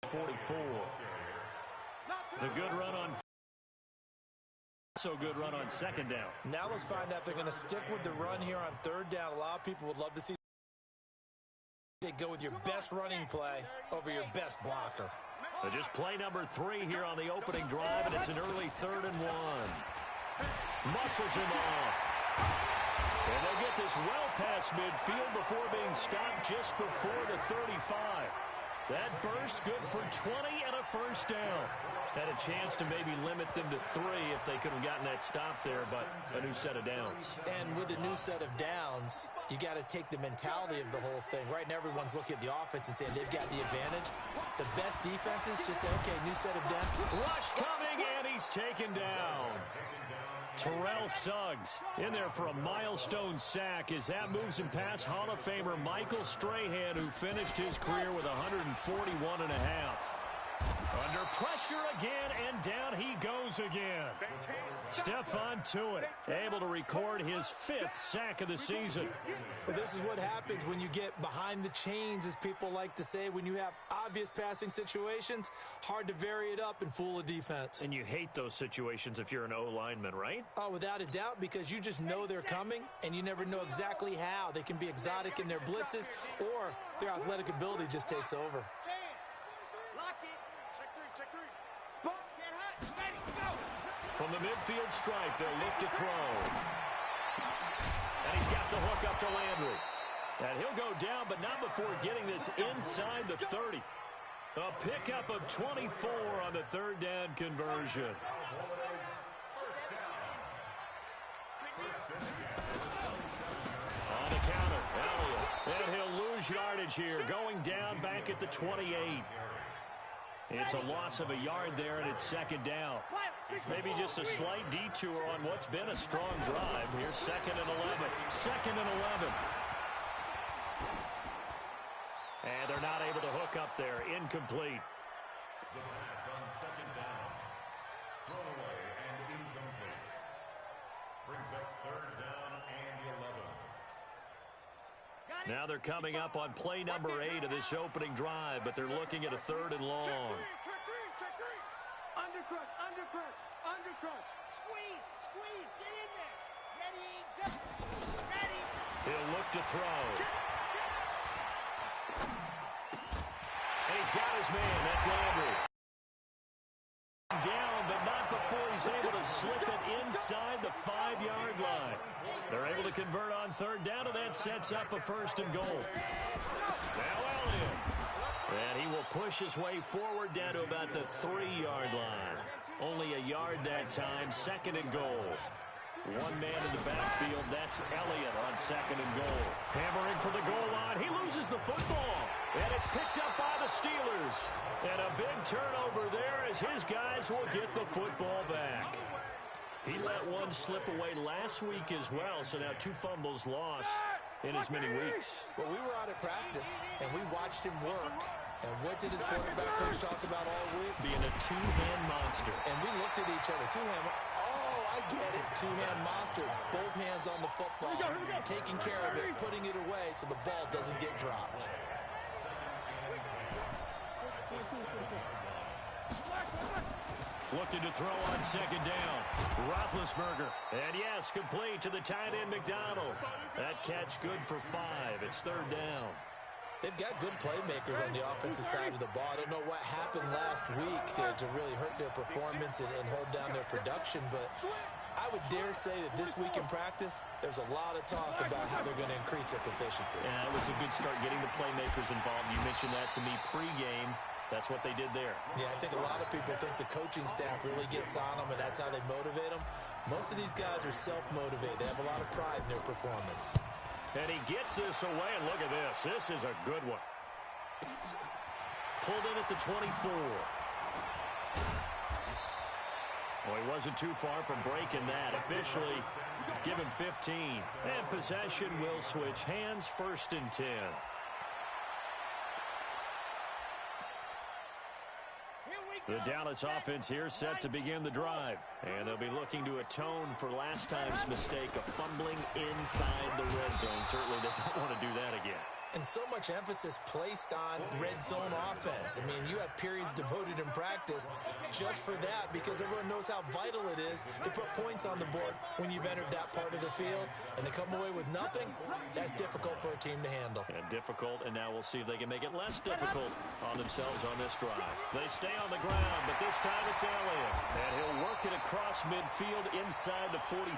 44. The good run on so good run on second down. Now let's find out if they're going to stick with the run here on third down. A lot of people would love to see they go with your best running play over your best blocker. So just play number 3 here on the opening drive, and it's an early 3rd and 1. Muscles him off. And they get this well past midfield before being stopped just before the 35. That burst good for 20 and a first down. Had a chance to maybe limit them to 3 if they could have gotten that stop there, but a new set of downs. And with a new set of downs, you got to take the mentality of the whole thing. Right now, everyone's looking at the offense and saying they've got the advantage. The best defenses just say, okay, new set of downs. Rush coming, and he's taken down. Terrell Suggs in there for a milestone sack as that moves him past Hall of Famer Michael Strahan, who finished his career with 141 and a half. Under pressure again, and down he goes again. Stephon Tuitt able to record his 5th sack of the season. Well, this is what happens when you get behind the chains, as people like to say. When you have obvious passing situations, hard to vary it up and fool a defense. And you hate those situations if you're an O-lineman, right? Oh, without a doubt, because you just know they're coming, and you never know exactly how. They can be exotic in their blitzes, or their athletic ability just takes over. From the midfield stripe, they'll look to throw. And he's got the hook up to Landry. And he'll go down, but not before getting this inside the 30. A pickup of 24 on the 3rd down conversion. On the counter, Elliott. And he'll lose yardage here, going down back at the 28. It's a loss of a yard there, and it's 2nd down. Maybe just a slight detour on what's been a strong drive. Here's 2nd and 11. 2nd and 11. And they're not able to hook up there. Incomplete. The pass on 2nd down. Thrown away and incomplete. Brings up 3rd down and 11. Now they're coming up on play number 8 of this opening drive, but they're looking at a 3rd and long. Undercrush. Squeeze. Get in there. Ready, go. Ready. He'll look to throw. And he's got his man. That's Landry. Down, but not before he's able to slip it inside the 5-yard line. They're able to convert on 3rd down, and that sets up a 1st and goal. Now Elliott. And he will push his way forward down to about the 3-yard line. Only a yard that time. 2nd and goal. One man in the backfield. That's Elliott on 2nd and goal. Hammering for the goal line. He loses the football. And it's picked up by the Steelers. And a big turnover there as his guys will get the football back. He let one slip away last week as well. So now 2 fumbles lost in as many weeks. Well, we were out at practice, and we watched him work. And what did his quarterback coach talk about all week? Being a 2-hand monster. And we looked at each other. 2-hand. Oh, I get it. 2-hand monster. Both hands on the football. Here we go. Taking care of it, putting it away so the ball doesn't get dropped. Looking to throw on 2nd down. Roethlisberger. And yes, complete to the tight end McDonald. That catch good for 5. It's 3rd down. They've got good playmakers on the offensive side of the ball. I don't know what happened last week to really hurt their performance and hold down their production, but I would dare say that this week in practice, there's a lot of talk about how they're going to increase their proficiency. Yeah, it was a good start getting the playmakers involved. You mentioned that to me pregame. That's what they did there. Yeah, I think a lot of people think the coaching staff really gets on them, and that's how they motivate them. Most of these guys are self-motivated. They have a lot of pride in their performance. And he gets this away, and look at this. This is a good one. Pulled in at the 24. Well, he wasn't too far from breaking that. Officially, give him 15. And possession will switch hands, 1st and 10. The Dallas offense here set to begin the drive. And they'll be looking to atone for last time's mistake of fumbling inside the red zone. Certainly they don't want to do that again. And so much emphasis placed on red zone offense. I mean, you have periods devoted in practice just for that because everyone knows how vital it is to put points on the board when you've entered that part of the field. And to come away with nothing, that's difficult for a team to handle. And difficult, and now we'll see if they can make it less difficult on themselves on this drive. They stay on the ground, but this time it's Elliott. And he'll work it across midfield inside the 45.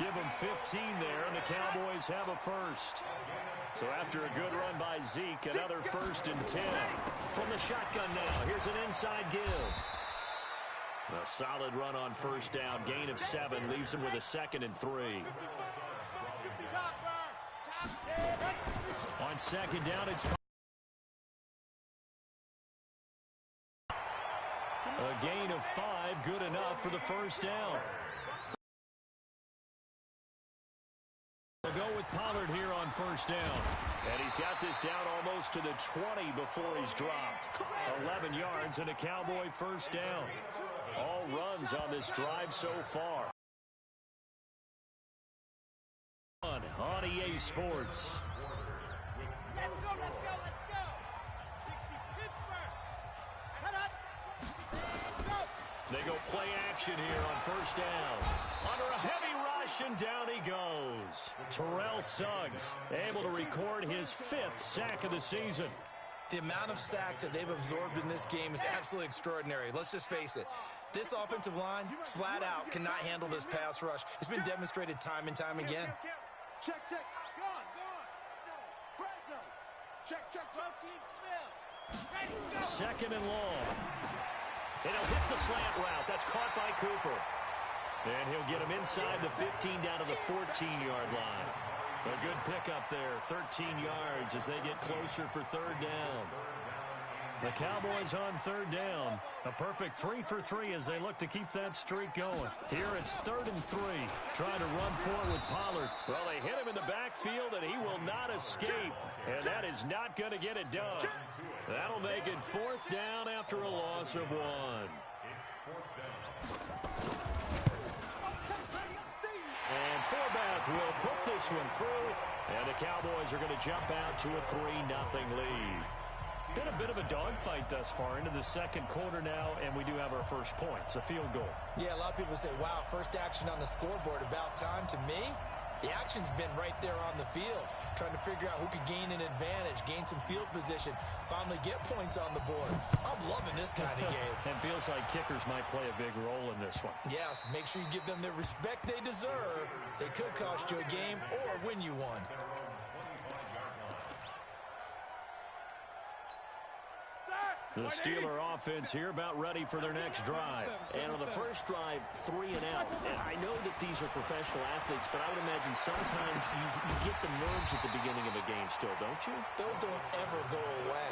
Give him 15 there, and the Cowboys have a first. So after a good run by Zeke, another 1st and 10. From the shotgun now, here's an inside give. A solid run on 1st down, gain of 7, leaves him with a 2nd and 3. On 2nd down, it's a gain of 5, good enough for the 1st down. We'll go with Pollard here on 1st down. And he's got this down almost to the 20 before he's dropped. 11 yards and a Cowboy 1st down. All runs on this drive so far. On EA Sports. Let's go, let's go, let's go. 60 Pittsburgh. Cut up. Go. They go play action here on 1st down. Under a heavy rush, and down he goes. Terrell Suggs able to record his 5th sack of the season. The amount of sacks that they've absorbed in this game is absolutely extraordinary. Let's just face it. This offensive line, flat out, cannot handle this pass rush. It's been demonstrated time and time again. Check, check. Gone. Check. Routine Smith. Ready, go. 2nd and long. And he'll hit the slant route. That's caught by Cooper. And he'll get him inside the 15 down to the 14-yard line. A good pickup there, 13 yards as they get closer for 3rd down. The Cowboys on 3rd down. A perfect 3 for 3 as they look to keep that streak going. Here it's 3rd and 3. Trying to run forward with Pollard. Well, they hit him in the backfield, and he will not escape. And that is not going to get it done. That'll make it 4th down after a loss of 1. And Forbath will put this one through. And the Cowboys are going to jump out to a 3-0 lead. Been a bit of a dogfight thus far into the 2nd quarter now, and we do have our first points, a field goal. Yeah, a lot of people say, wow, first action on the scoreboard, about time. To me, the action's been right there on the field, trying to figure out who could gain an advantage, gain some field position, finally get points on the board. I'm loving this kind of game. And feels like kickers might play a big role in this one. Yes, make sure you give them the respect they deserve. They could cost you a game or win you one. The Steeler offense here about ready for their next drive. And on the first drive, 3 and out. And I know that these are professional athletes, but I would imagine sometimes you get the nerves at the beginning of a game still, don't you? Those don't ever go away.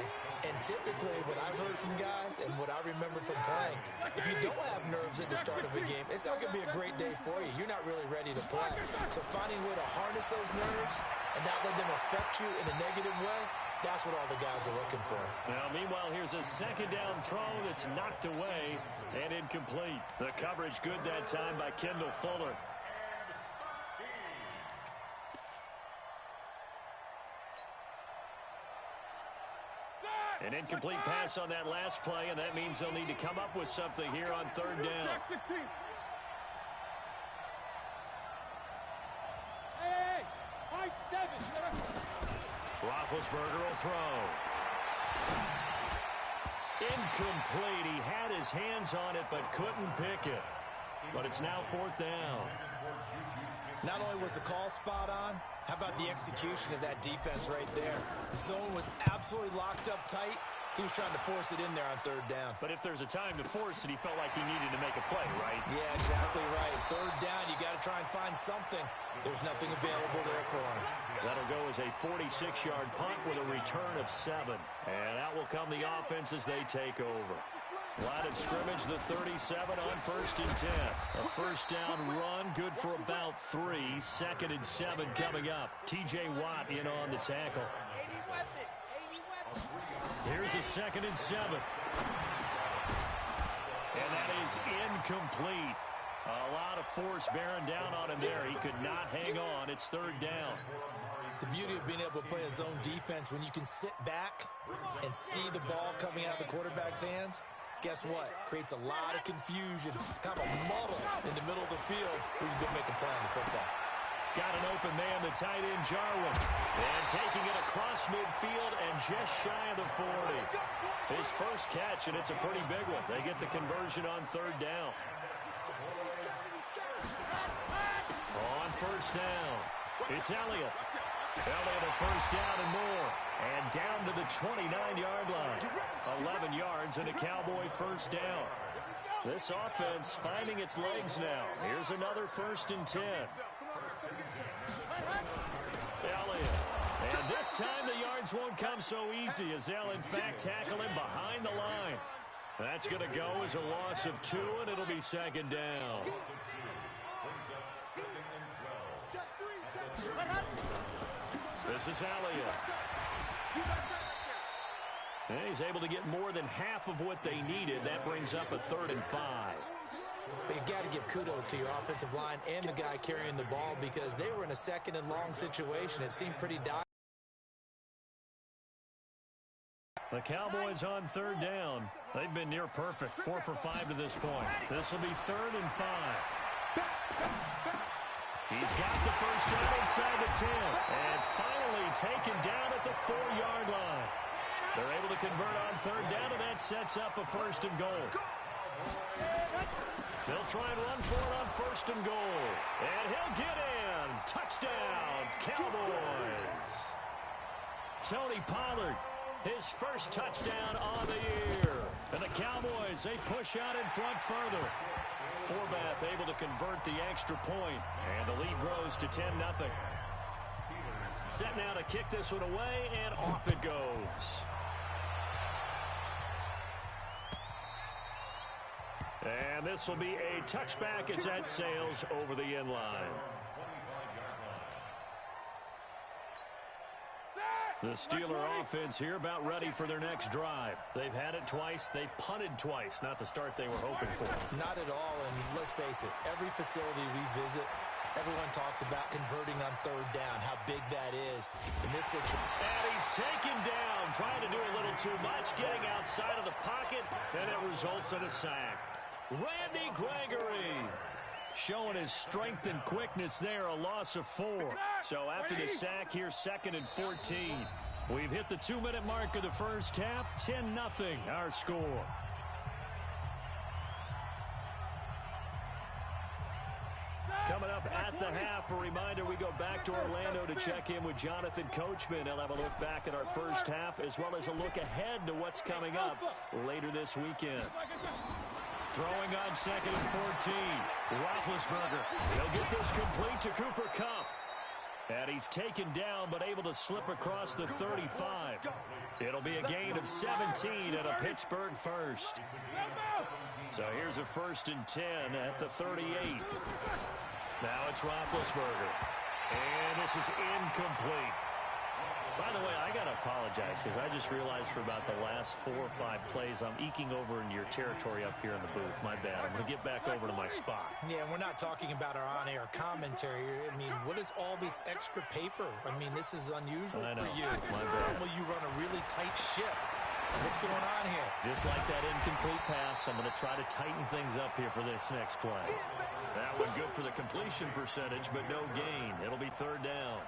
And typically what I've heard from guys and what I remember from playing, if you don't have nerves at the start of a game, it's not going to be a great day for you. You're not really ready to play. So finding a way to harness those nerves and not let them affect you in a negative way, that's what all the guys are looking for. Now, meanwhile, here's a 2nd down throw that's knocked away and incomplete. The coverage good that time by Kendall Fuller. An incomplete pass on that last play, and that means they'll need to come up with something here on 3rd down. Roethlisberger will throw. Incomplete. He had his hands on it but couldn't pick it. But it's now 4th down. Not only was the call spot on, how about the execution of that defense right there? The zone was absolutely locked up tight. He was trying to force it in there on 3rd down. But if there's a time to force it, he felt like he needed to make a play, right? Yeah, exactly right. 3rd down, you got to try and find something. There's nothing available there for him. That'll go as a 46-yard punt with a return of 7. And that will come the offense as they take over. Line of scrimmage, the 37 on 1st and 10. A 1st down run, good for about 3. 2nd and 7 coming up. T.J. Watt in on the tackle. 80 weapon. Here's a 2nd and 7. And that is incomplete. A lot of force bearing down on him there. He could not hang on. It's 3rd down. The beauty of being able to play a zone defense, when you can sit back and see the ball coming out of the quarterback's hands, guess what? Creates a lot of confusion, kind of a muddle in the middle of the field where you can go make a play on the football. Got an open man, the tight end, Jarwin. And taking it across midfield and just shy of the 40. His first catch, and it's a pretty big one. They get the conversion on third down. On first down, it's Elliott. Elliott a first down and more. And down to the 29-yard line. 11 yards and a Cowboy first down. This offense finding its legs now. Here's another 1st and 10. Elliott. And this time the yards won't come so easy as they'll in fact tackle him behind the line. That's going to go as a loss of 2, and it'll be 2nd down. This is Elliott. And he's able to get more than half of what they needed. That brings up a 3rd and 5. But you've got to give kudos to your offensive line and the guy carrying the ball because they were in a 2nd and long situation. It seemed pretty dire. The Cowboys on 3rd down. They've been near perfect. 4 for 5 to this point. This will be 3rd and 5. He's got the first down inside the 10. And finally taken down at the 4-yard line. They're able to convert on 3rd down, and that sets up a 1st and goal. They'll try and run for it on 1st and goal. And he'll get in. Touchdown, Cowboys. Tony Pollard, his first touchdown on the year. And the Cowboys, they push out in front further. Forbath able to convert the extra point, and the lead grows to 10-0. Set now to kick this one away, and off it goes. And this will be a touchback as that sails over the end line. The Steeler offense here about ready for their next drive. They've had it twice. They've punted twice. Not the start they were hoping for. Not at all, and let's face it, every facility we visit, everyone talks about converting on 3rd down, how big that is in this situation. And he's taken down, trying to do a little too much, getting outside of the pocket, and it results in a sack. Randy Gregory showing his strength and quickness there, a loss of 4. So after the sack, here's 2nd and 14. We've hit the 2-minute mark of the first half, 10-0 our score. Coming up at the half, a reminder we go back to Orlando to check in with Jonathan Coachman. He'll have a look back at our first half as well as a look ahead to what's coming up later this weekend. Throwing on 2nd and 14. Roethlisberger. He'll get this complete to Cooper Kupp. And he's taken down but able to slip across the 35. It'll be a gain of 17 and a Pittsburgh first. So here's a 1st and 10 at the 38. Now it's Roethlisberger. And this is incomplete. By the way, I got to apologize because I just realized for about the last 4 or 5 plays, I'm eking over into your territory up here in the booth. My bad. I'm going to get back over to my spot. Yeah, we're not talking about our on-air commentary. I mean, what is all this extra paper? I mean, this is unusual for you. My bad. Normally you run a really tight ship. What's going on here? Just like that incomplete pass, I'm going to try to tighten things up here for this next play. That one good for the completion percentage, but no gain. It'll be 3rd down.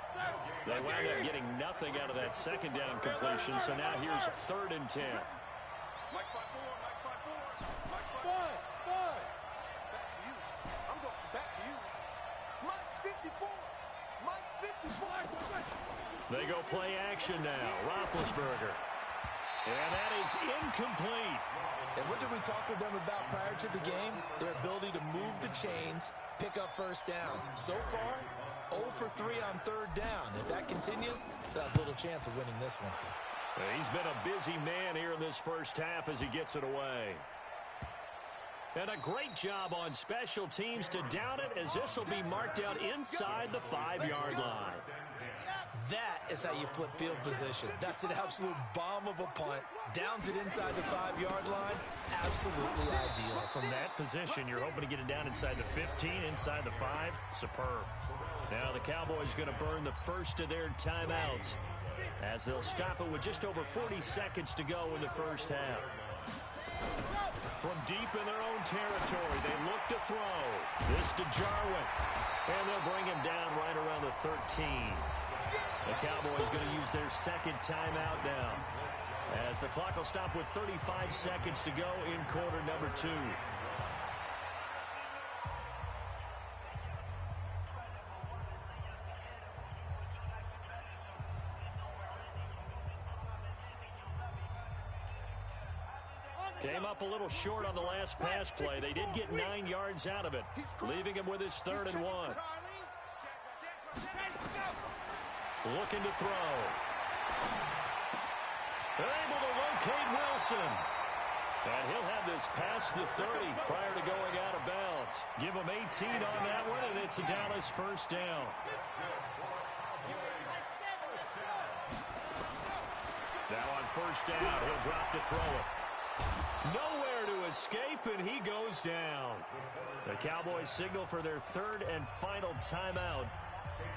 They wound up getting nothing out of that 2nd down completion, so now here's 3rd and 10. Mike 5-4, Mike 5-4, Mike 5-4. Back to you. I'm going back to you. Mike 54. Mike 54. They go play action now. Roethlisberger. And that is incomplete. And what did we talk with them about prior to the game? Their ability to move the chains, pick up first downs. So far, 0 for 3 on 3rd down. If that continues, they'll have little chance of winning this one. He's been a busy man here in this first half as he gets it away. And a great job on special teams to down it as this will be marked out inside the 5-yard line. That is how you flip field position. That's an absolute bomb of a punt. Downs it inside the 5-yard line. Absolutely ideal. From that position, you're hoping to get it down inside the 15, inside the 5. Superb. Now the Cowboys going to burn the first of their timeouts as they'll stop it with just over 40 seconds to go in the first half. From deep in their own territory, they look to throw. This to Jarwin. And they'll bring him down right around the 13. The Cowboys going to use their second timeout now, as the clock will stop with 35 seconds to go in quarter number 2. Came up a little short on the last pass play. They did get 9 yards out of it, leaving him with his 3rd and 1. Looking to throw. They're able to locate Wilson. And he'll have this past the 30 prior to going out of bounds. Give him 18 on that one, and it's a Dallas first down. Now on first down, he'll drop to throw it. Nowhere to escape, and he goes down. The Cowboys signal for their 3rd and final timeout,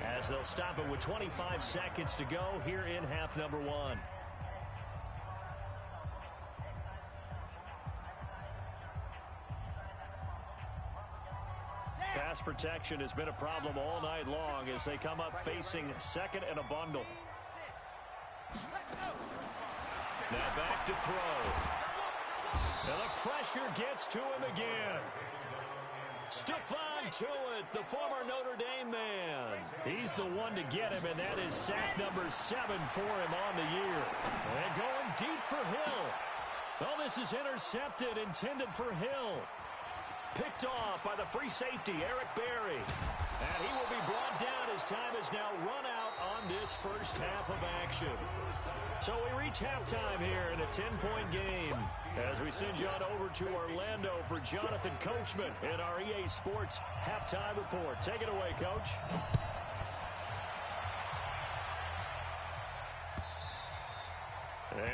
as they'll stop it with 25 seconds to go here in half number 1. Pass protection has been a problem all night long as they come up facing 2nd and a bundle. Now back to throw. And the pressure gets to him again. Stephon Tuitt, the former Notre Dame man. He's the one to get him, and that is sack number 7 for him on the year. And going deep for Hill. Well, this is intercepted, intended for Hill. Picked off by the free safety, Eric Berry. And he will be brought down as time has now run out on this first half of action. So we reach halftime here in a 10-point game as we send you on over to Orlando for Jonathan Coachman in our EA Sports Halftime Report. Take it away, Coach.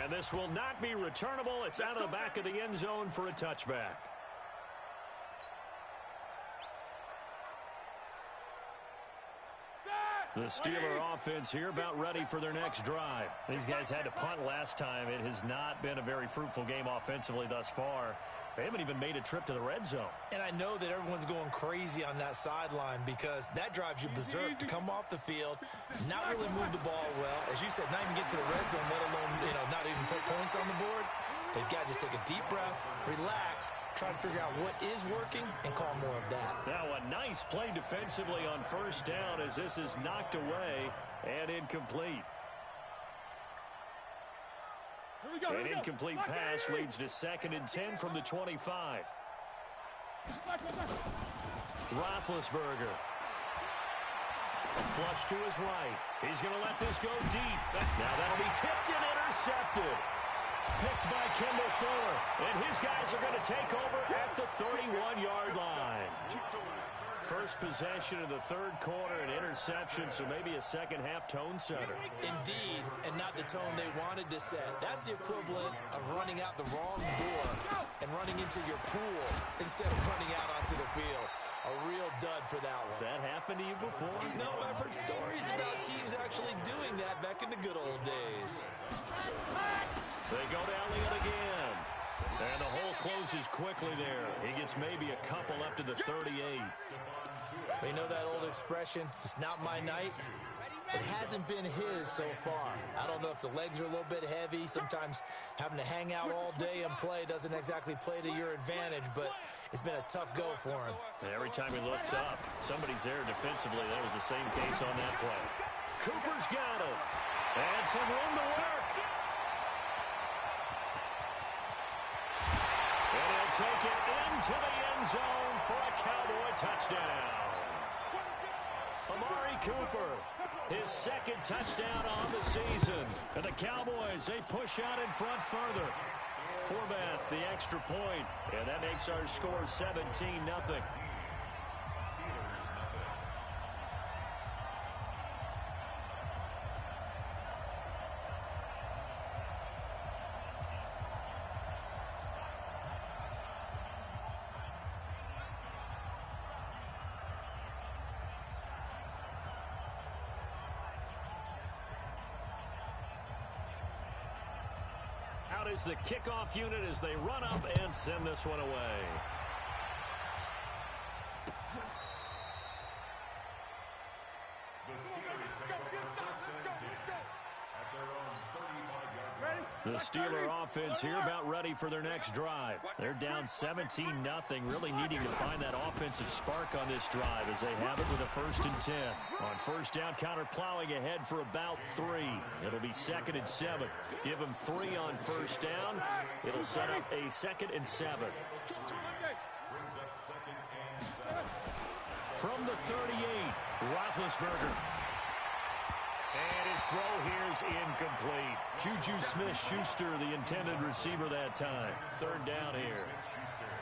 And this will not be returnable. It's out of the back of the end zone for a touchback. The Steeler offense here about ready for their next drive. These guys had to punt last time. It has not been a very fruitful game offensively thus far. They haven't even made a trip to the red zone. And I know that everyone's going crazy on that sideline because that drives you berserk to come off the field, not really move the ball well. As you said, not even get to the red zone, let alone, not even put points on the board. They've got to just take a deep breath, relax, try to figure out what is working, and call more of that. Now a nice play defensively on first down as this is knocked away and incomplete. An incomplete pass leads to 2nd and 10 from the 25. Roethlisberger. Flush to his right. He's going to let this go deep. Now that'll be tipped and intercepted. Picked by Kendall Fuller. And his guys are going to take over at the 31-yard line. First possession of the 3rd quarter, an interception, so maybe a second-half tone setter. Indeed, and not the tone they wanted to set. That's the equivalent of running out the wrong door and running into your pool instead of running out onto the field. A real dud for that one. Has that happened to you before? No, but I've heard stories about teams actually doing that back in the good old days. They go to Elliott again. And the hole closes quickly there. He gets maybe a couple up to the 38. We know that old expression, it's not my night. It hasn't been his so far. I don't know if the legs are a little bit heavy. Sometimes having to hang out all day and play doesn't exactly play to your advantage, but it's been a tough go for him. And every time he looks up, somebody's there defensively. That was the same case on that play. Cooper's got it. And some room to work. And he'll take it into the end zone for a Cowboy touchdown. Amari Cooper, his 2nd touchdown on the season. And the Cowboys, they push out in front further. Forbath, the extra point. And that makes our score 17-0. out is the kickoff unit as they run up and send this one away. The Steeler offense here about ready for their next drive. They're down 17-0, really needing to find that offensive spark on this drive as they have it with a 1st and 10. On first down, counter plowing ahead for about 3. It'll be 2nd and 7. Give them 3 on first down. It'll set up a 2nd and 7. From the 38, Roethlisberger. And his throw here is incomplete. Juju Smith-Schuster, the intended receiver that time. 3rd down here.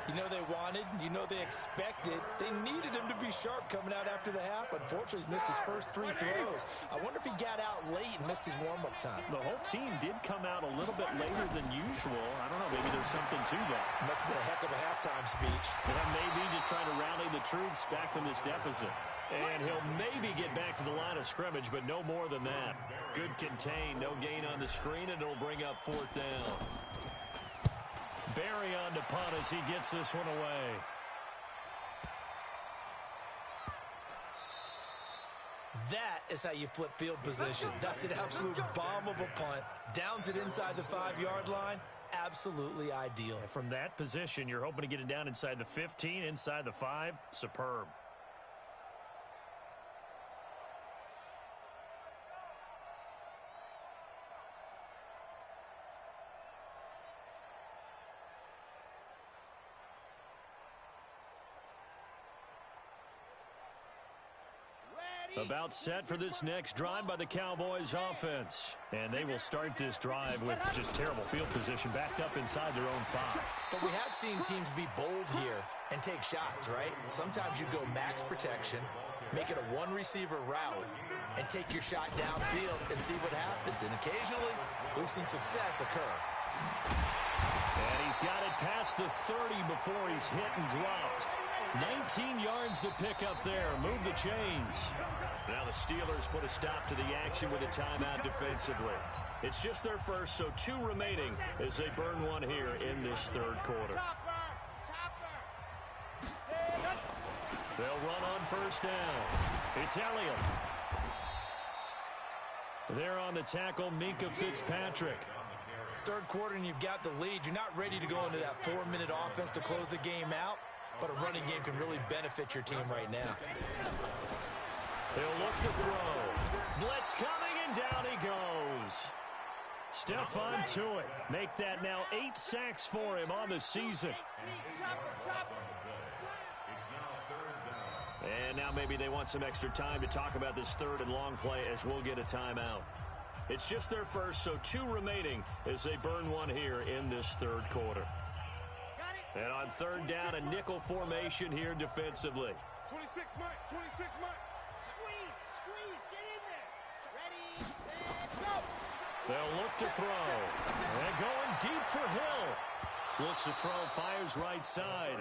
You know they wanted, you know they expected. They needed him to be sharp coming out after the half. Unfortunately, he's missed his first 3 throws. I wonder if he got out late and missed his warm-up time. The whole team did come out a little bit later than usual. I don't know, maybe there's something to that. Must have been a heck of a halftime speech. And maybe just trying to rally the troops back from this deficit. And he'll maybe get back to the line of scrimmage, but no more than that. Good contain, no gain on the screen, and it'll bring up 4th down. Barry on to punt as he gets this one away. That is how you flip field position. That's an absolute bomb of a punt. Downs it inside the 5-yard line. Absolutely ideal. From that position, you're hoping to get it down inside the 15, inside the 5. Superb. About set for this next drive by the Cowboys offense. And they will start this drive with just terrible field position backed up inside their own 5. But we have seen teams be bold here and take shots, right? Sometimes you go max protection, make it a 1-receiver route, and take your shot downfield and see what happens. And occasionally, we've seen success occur. And he's got it past the 30 before he's hit and dropped. 19 yards to pick up there. Move the chains. Now the Steelers put a stop to the action with a timeout defensively. It's just their first, so 2 remaining as they burn one here in this 3rd quarter. They'll run on first down. It's Elliott. There on the tackle, Minkah Fitzpatrick. 3rd quarter and you've got the lead. You're not ready to go into that 4-minute offense to close the game out. But a running game can really benefit your team right now. He'll look to throw. Blitz coming, and down he goes. Stephon Tuitt. Make that now 8 sacks for him on the season. And now maybe they want some extra time to talk about this 3rd and long play as we'll get a timeout. It's just their first, so 2 remaining as they burn one here in this 3rd quarter. And on 3rd down, a nickel formation here defensively. 26 Mike, 26 Mike. Squeeze, get in there. Ready, set, go. They'll look to throw. And going deep for Hill. Looks to throw, fires right side.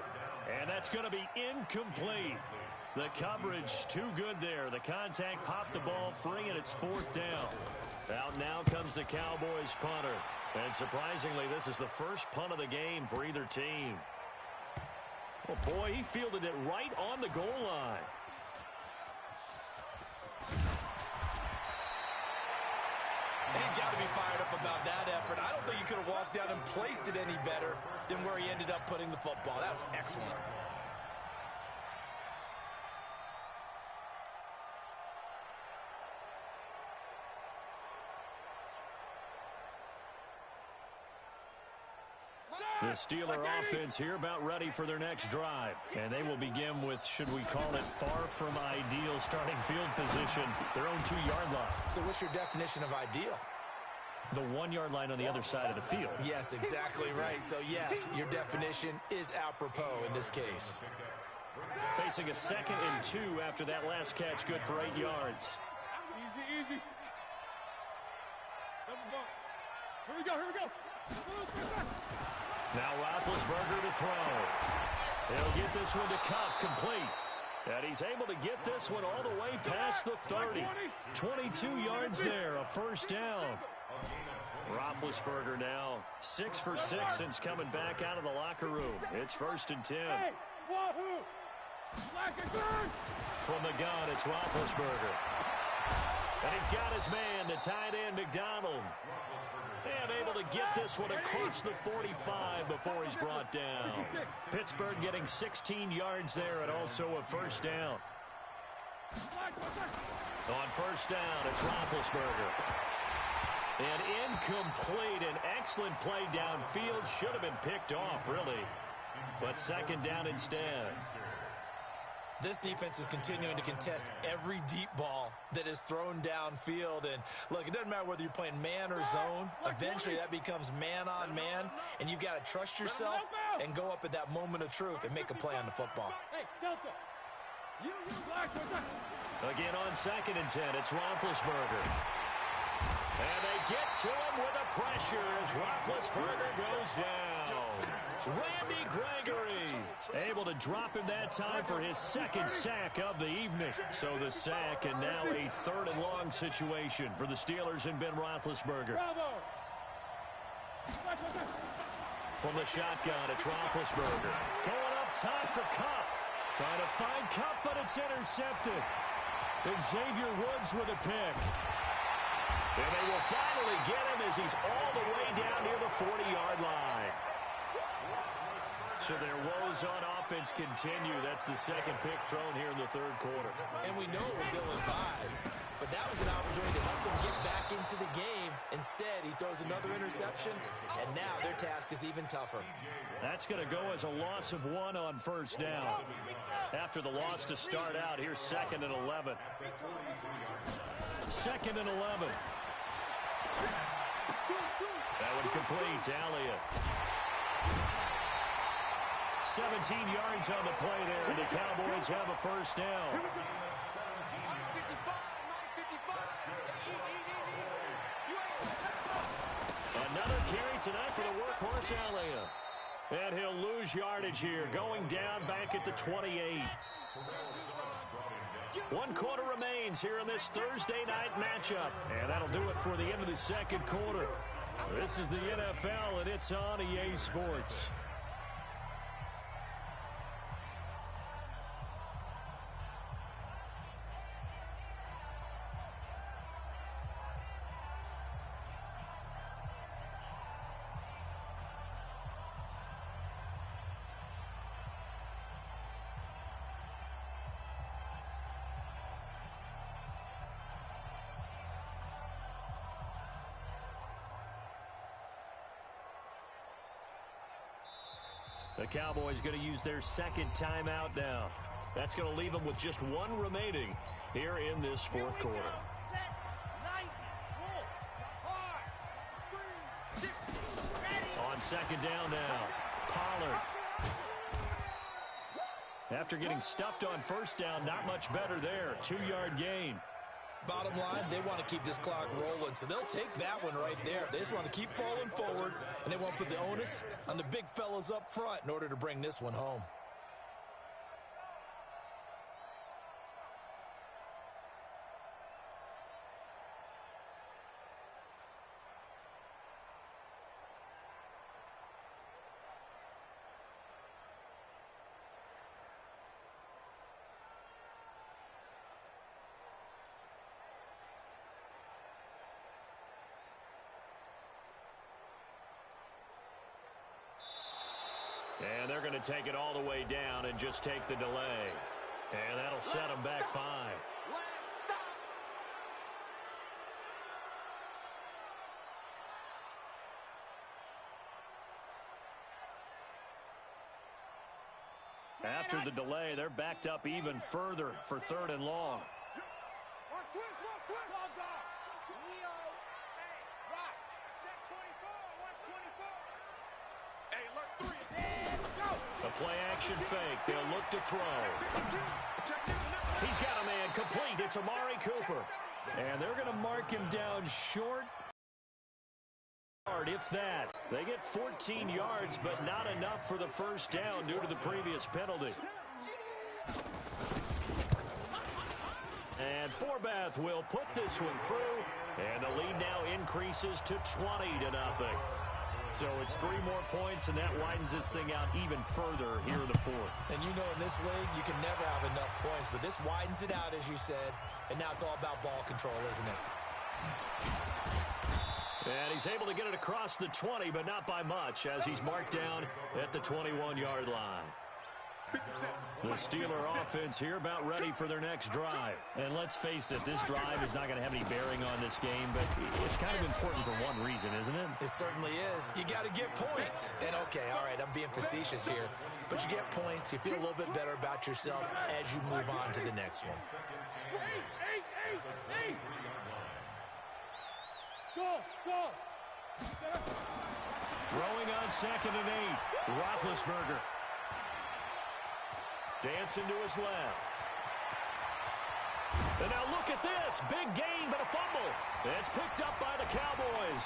And that's going to be incomplete. The coverage too good there. The contact popped the ball free, and it's 4th down. Out now comes the Cowboys punter. And surprisingly, this is the first punt of the game for either team. Oh, boy, he fielded it right on the goal line. And he's got to be fired up about that effort. I don't think he could have walked down and placed it any better than where he ended up putting the football. That was excellent. The Steeler offense here about ready for their next drive. And they will begin with, should we call it, far from ideal starting field position, their own 2-yard line. So what's your definition of ideal? The 1-yard line on the other side of the field. Yes, exactly right. So, yes, your definition is apropos in this case. Facing a 2nd and 2 after that last catch, good for 8 yards. Easy. Here we go. Now Roethlisberger to throw. He'll get this one to Cup, complete. And he's able to get this one all the way past the 30. 22 yards there, a 1st down. Roethlisberger now 6 for 6 since coming back out of the locker room. It's 1st and 10. From the gun, it's Roethlisberger. And he's got his man, the tight end, McDonald. And able to get this one across the 45 before he's brought down. Pittsburgh getting 16 yards there and also a 1st down. On 1st down, it's Roethlisberger. And incomplete. An excellent play downfield. Should have been picked off, really. But 2nd down instead. This defense is continuing to contest every deep ball that is thrown downfield. And, look, it doesn't matter whether you're playing man or zone. Eventually, that becomes man-on-man, and you've got to trust yourself and go up at that moment of truth and make a play on the football. Again on 2nd and 10, it's Roethlisberger. And they get to him with a pressure as Roethlisberger goes down. Randy Gregory able to drop him that time for his 2nd sack of the evening. So the sack and now a 3rd and long situation for the Steelers and Ben Roethlisberger. From the shotgun, it's Roethlisberger. Going up top for Kupp. Trying to find Kupp, but it's intercepted. And Xavier Woods with a pick. And they will finally get him as he's all the way down near the 40-yard line. So their woes on offense continue. That's the 2nd pick thrown here in the 3rd quarter. And we know it was ill-advised, but that was an opportunity to help them get back into the game. Instead, he throws another interception, and now their task is even tougher. That's going to go as a loss of 1 on 1st down. After the loss to start out, here's 2nd and 11. 2nd and 11. That one complete to Elliott. 17 yards on the play there, and the Cowboys have a 1st down. Another carry tonight for the workhorse Elliott. And he'll lose yardage here, going down back at the 28. 1 quarter remains here in this Thursday night matchup. And that'll do it for the end of the 2nd quarter. This is the NFL, and it's on EA Sports. The Cowboys going to use their 2nd timeout now. That's going to leave them with just 1 remaining here in this 4th quarter. On 2nd down now, Pollard. After getting stuffed on 1st down, not much better there. 2-yard gain. Bottom line, they want to keep this clock rolling, so they'll take that one right there. They just want to keep falling forward, and they won't put the onus on the big fellas up front in order to bring this one home. And they're going to take it all the way down and just take the delay. And that'll set them back 5. After the delay, they're backed up even further for 3rd and long. Play action fake. They'll look to throw. He's got a man complete. It's Amari Cooper. And they're going to mark him down short. If that. They get 14 yards, but not enough for the 1st down due to the previous penalty. And Forbath will put this one through, and the lead now increases to 20-0. So it's 3 more points, and that widens this thing out even further here in the fourth. And you know in this league, you can never have enough points, but this widens it out, as you said, and now it's all about ball control, isn't it? And he's able to get it across the 20, but not by much, as he's marked down at the 21-yard line. The Steeler offense here about ready for their next drive. And let's face it, this drive is not going to have any bearing on this game, but it's kind of important for one reason, isn't it? It certainly is. You got to get points. And okay, all right, I'm being facetious here, but you get points, you feel a little bit better about yourself as you move on to the next one. Throwing on 2nd and 8, Roethlisberger. Dancing to his left. And now look at this. Big gain, but a fumble. It's picked up by the Cowboys.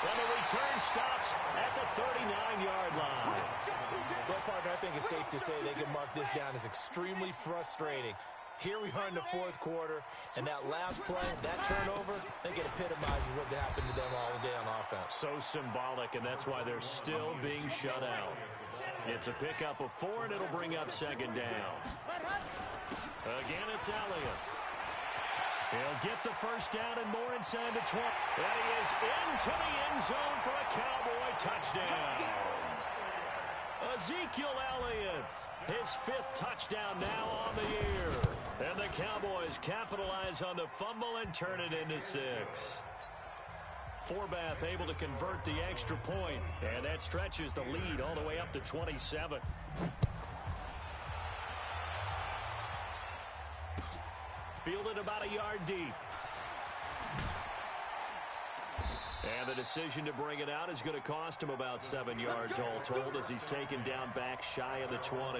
And the return stops at the 39-yard line. Well, partner, I think it's safe to say they can mark this down as extremely frustrating. Here we are in the fourth quarter, and that last play, that turnover, I think it epitomizes what happened to them all day on offense. So symbolic, and that's why they're still being shut out. It's a pickup of 4, and it'll bring up 2nd down. Again, it's Elliott. He'll get the first down and more inside the 20. And he is into the end zone for a Cowboy touchdown. Ezekiel Elliott, his 5th touchdown now on the year. And the Cowboys capitalize on the fumble and turn it into 6. Forbath able to convert the extra point, and that stretches the lead all the way up to 27. Fielded about a yard deep. And the decision to bring it out is going to cost him about 7 yards all told, as he's taken down back shy of the 20.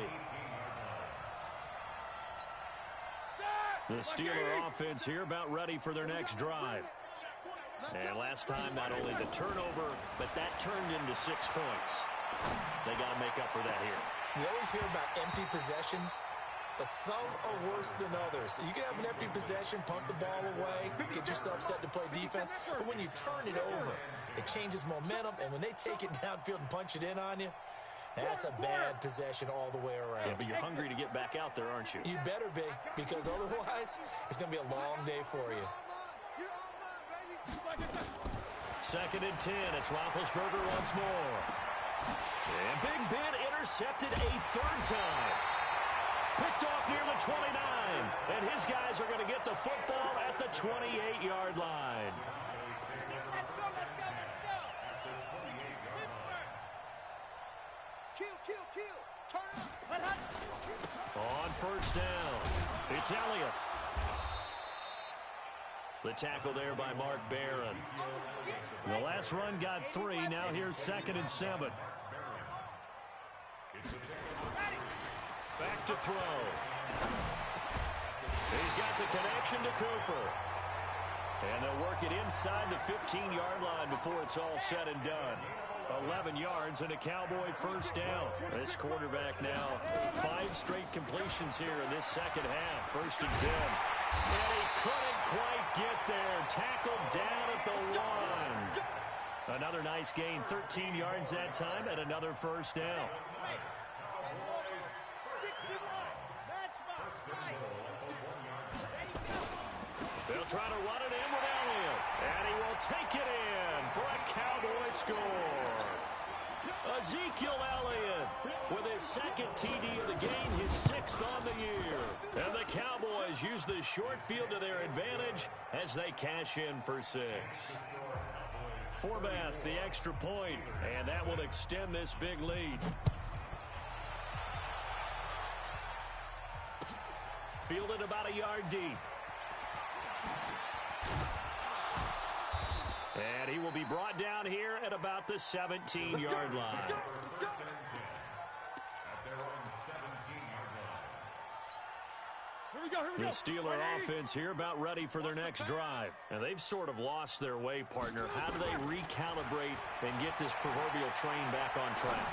The Steeler offense here about ready for their next drive. And last time, not only the turnover, but that turned into 6 points. They got to make up for that here. You always hear about empty possessions, but some are worse than others. You can have an empty possession, punt the ball away, get yourself set to play defense, but when you turn it over, it changes momentum, and when they take it downfield and punch it in on you, that's a bad possession all the way around. Yeah, but you're hungry to get back out there, aren't you? You better be, because otherwise, it's going to be a long day for you. 2nd and 10. It's Roethlisberger once more. And Big Ben intercepted a 3rd time. Picked off near the 29. And his guys are going to get the football at the 28-yard line. Let's go. Kill. Turn up. On 1st down, it's Elliott. The tackle there by Mark Barron. The last run got 3. Now here's 2nd and 7. Back to throw. He's got the connection to Cooper. And they'll work it inside the 15-yard line before it's all said and done. 11 yards and a Cowboy 1st down. This quarterback now 5 straight completions here in this second half. 1st and 10. And he couldn't quite get there. Tackled down at the 1. Another nice gain, 13 yards that time, and another 1st down. They'll try to run it in with Elliott, and he will take it in for a Cowboy score. Ezekiel Elliott with his 2nd TD of the game, his 6th on the year. And the Cowboys use the short field to their advantage as they cash in for 6. Forbath, the extra point, and that will extend this big lead. Fielded about a yard deep. And he will be brought down here at about the 17-yard line. The Steeler offense here about ready for their next drive. And they've sort of lost their way, partner. How do they recalibrate and get this proverbial train back on track?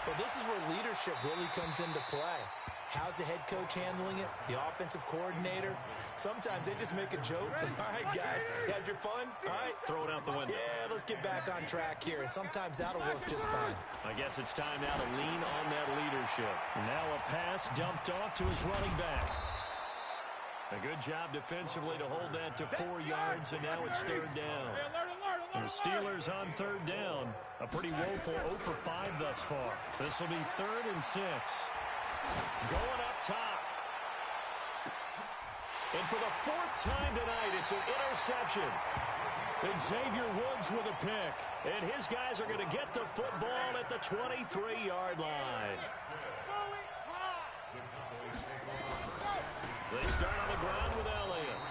Well, this is where leadership really comes into play. How's the head coach handling it? The offensive coordinator? Sometimes they just make a joke. All right, guys, had your fun? All right. Throw it out the window. Yeah, let's get back on track here, and sometimes that'll work just fine. I guess it's time now to lean on that leadership. Now a pass dumped off to his running back. A good job defensively to hold that to 4 yards, and now it's third down. The Steelers on third down. A pretty woeful 0 for 5 thus far. This will be 3rd and 6. Going up top. And for the 4th time tonight, it's an interception. And Xavier Woods with a pick. And his guys are going to get the football at the 23-yard line. They start on the ground with Elliott.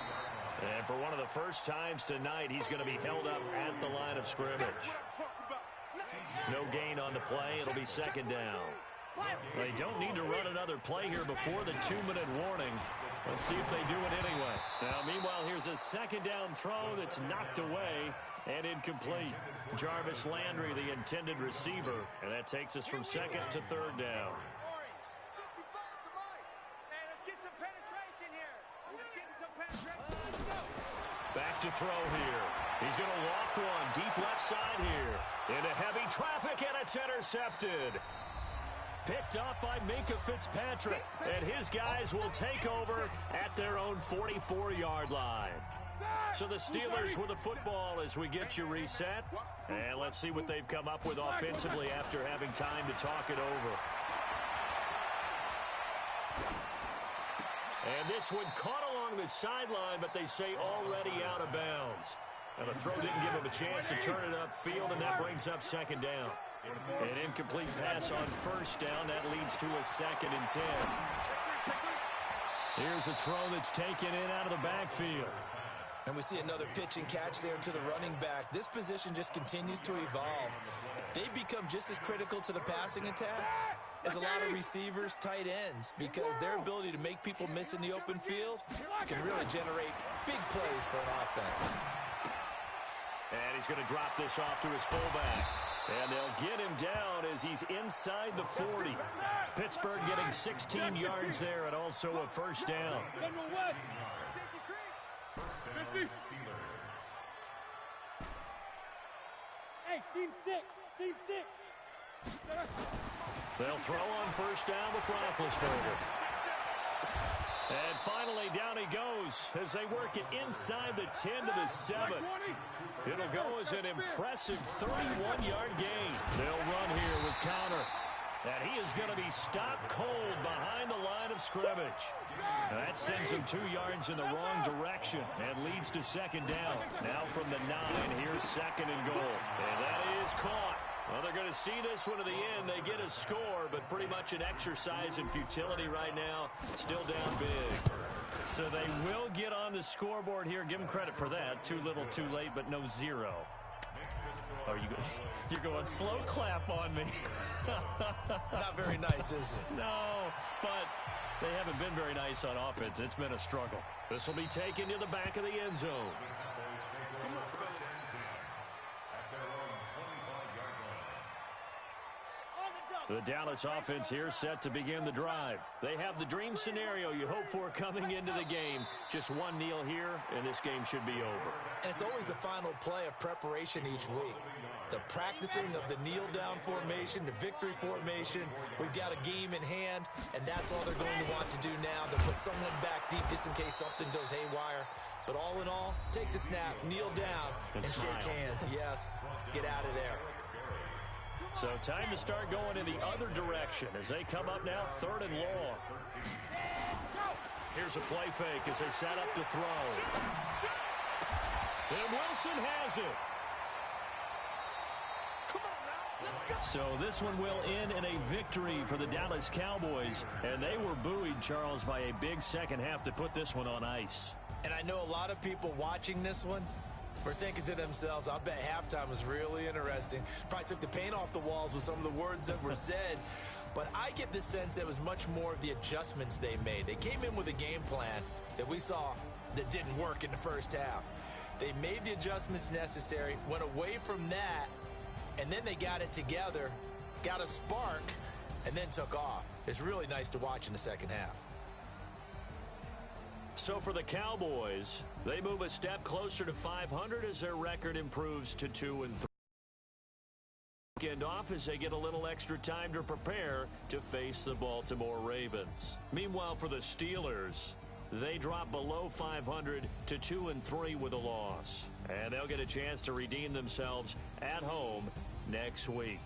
And for one of the first times tonight, he's going to be held up at the line of scrimmage. No gain on the play. It'll be 2nd down. They don't need to run another play here before the 2-minute warning. Let's see if they do it anyway. Now, meanwhile, here's a 2nd down throw that's knocked away and incomplete. Jarvis Landry, the intended receiver, and that takes us from 2nd to 3rd down. Back to throw here. He's going to loft one deep left side here. Into heavy traffic, and it's intercepted. Picked off by Minkah Fitzpatrick, and his guys will take over at their own 44-yard line. So the Steelers with the football as we get you reset. And let's see what they've come up with offensively after having time to talk it over. And this one caught along the sideline, but they say already out of bounds. And the throw didn't give him a chance to turn it upfield, and that brings up 2nd down. An incomplete pass on 1st down. That leads to a 2nd and 10. Here's a throw that's taken in out of the backfield. And we see another pitch and catch there to the running back. This position just continues to evolve. They become just as critical to the passing attack as a lot of receivers, tight ends, because their ability to make people miss in the open field can really generate big plays for an offense. And he's going to drop this off to his fullback. And they'll get him down as he's inside the 40. Pittsburgh getting 16 yards there and also a 1st down. Hey, seam 6. They'll throw on 1st down with Roethlisberger. And finally, down he goes as they work it inside the 10 to the 7. It'll go as an impressive 31-yard gain. They'll run here with Connor. And he is going to be stopped cold behind the line of scrimmage. That sends him 2 yards in the wrong direction and leads to 2nd down. Now from the 9, here's 2nd and goal. And that is caught. Well, they're going to see this one to the end. They get a score, but pretty much an exercise in futility right now. Still down big. So they will get on the scoreboard here. Give them credit for that. Too little, too late, but no 0. Oh, you're going slow clap on me. Not very nice, is it? No, but they haven't been very nice on offense. It's been a struggle. This will be taken to the back of the end zone. The Dallas offense here set to begin the drive. They have the dream scenario you hope for coming into the game. Just one kneel here, and this game should be over. And it's always the final play of preparation each week. The practicing of the kneel-down formation, the victory formation. We've got a game in hand, and that's all they're going to want to do now. They'll put someone back deep just in case something goes haywire. But all in all, take the snap, kneel down, and shake hands. Yes, get out of there. So time to start going in the other direction as they come up now 3rd and long. Here's a play fake as they set up to throw. And Wilson has it. So this one will end in a victory for the Dallas Cowboys. And they were buoyed, Charles, by a big second half to put this one on ice. And I know a lot of people watching this one were thinking to themselves, I bet halftime was really interesting. Probably took the paint off the walls with some of the words that were said. But I get the sense that it was much more of the adjustments they made. They came in with a game plan that we saw that didn't work in the first half. They made the adjustments necessary, went away from that, and then they got it together, got a spark, and then took off. It's really nice to watch in the second half. So for the Cowboys, they move a step closer to 500 as their record improves to 2-3. Weekend off as they get a little extra time to prepare to face the Baltimore Ravens. Meanwhile, for the Steelers, they drop below 500 to 2-3 with a loss. And they'll get a chance to redeem themselves at home next week.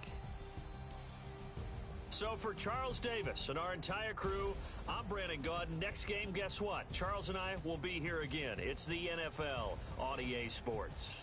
So for Charles Davis and our entire crew, I'm Brandon Gaudin. Next game, guess what? Charles and I will be here again. It's the NFL on EA Sports.